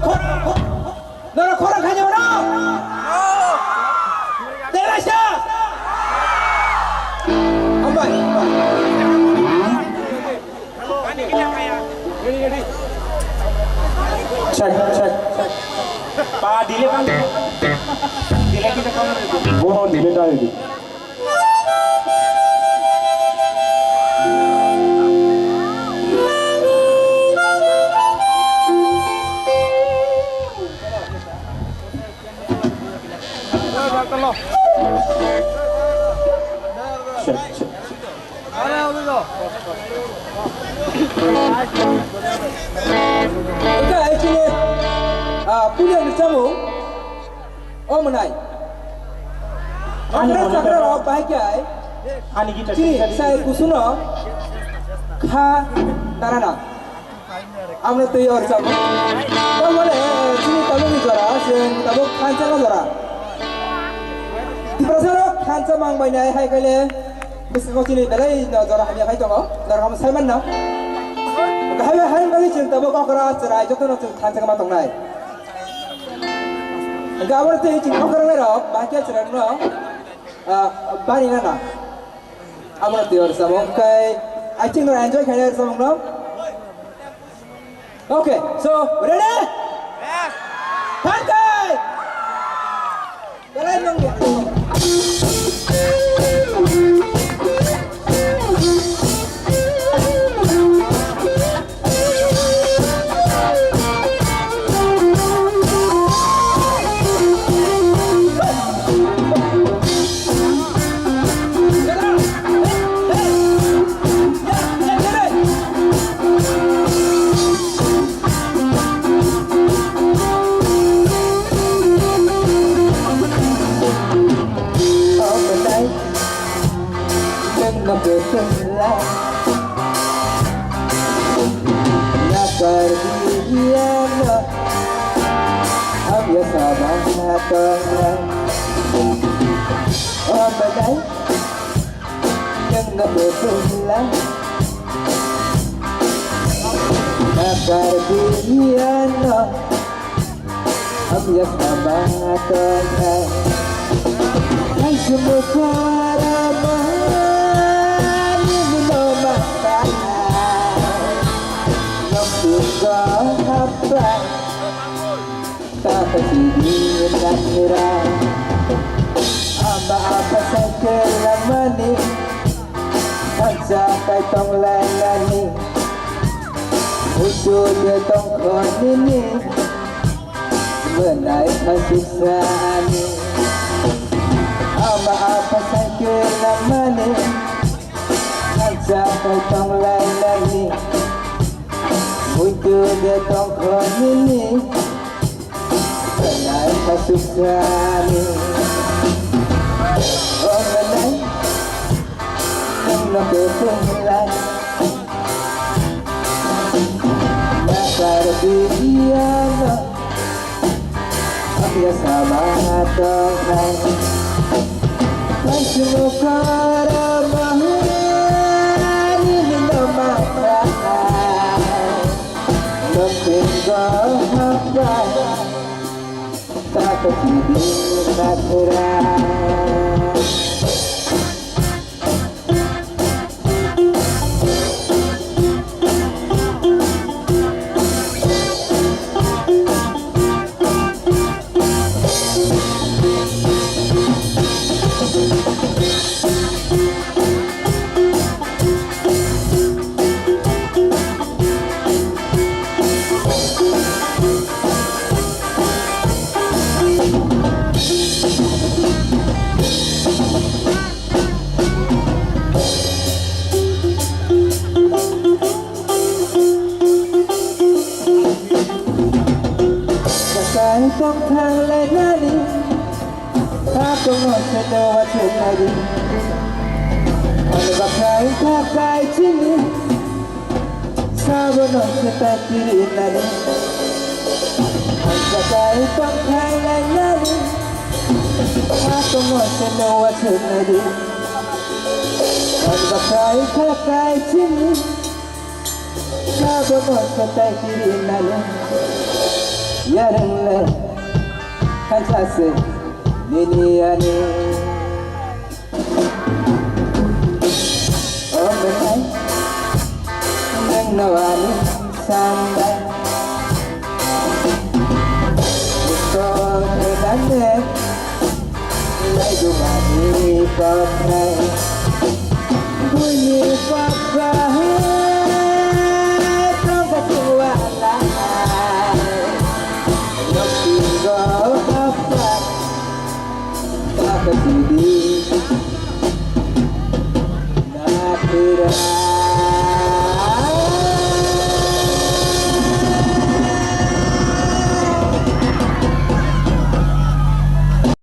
너는 코랑 가냐 오나? 내가 시 한번 cek Pak Dile kan Dile kita kan bohong Dile tadi cek Oke, ini punya bersama Om Menai. Akhirnya sekarang apa bahagia? Ini saya kusuna kha tarana. Amne tu yaur sama. Kalau boleh, ini tamu ni jora, tamu kanca kan jora. Di perasaan kanca mang banyak hai kali. Bisa kau cili belai jora hanya hai tunggu. Jora kamu saya mana? Hai kali cinta tamu kau keras cerai jatuh nanti kanca kamu tunggu naik. Gawar tu ini kau kerana apa? Bahagia cerai no. Bani mana? Amne tu yaur sama. Kai, I think you enjoy kali sama no. Okay, so ready? Yes. Pantai. Jalan dong dia. Apa saja lamani, sampai tong lalani, ujungnya tong konini, menaik masisani. Apa saja lamani, sampai tong lalani, ujungnya tong konini, menaik masisani. Nak berpulai, nakar biaya, apa sama dengan masih cara mahal ini nama mungkin apa tak terjadi natural. Tong thang lai nani, aku ngoce doa cendari. Kalau bakai bakai cini, sabun ngoce takiri nani. Bakai tong thang lai nani, aku ngoce doa cendari. Kalau bakai bakai cini, sabun ngoce takiri nani. yarenle kansase niniane omenai nang nawani sandai ito edane lai dumani pakai bunyi pakai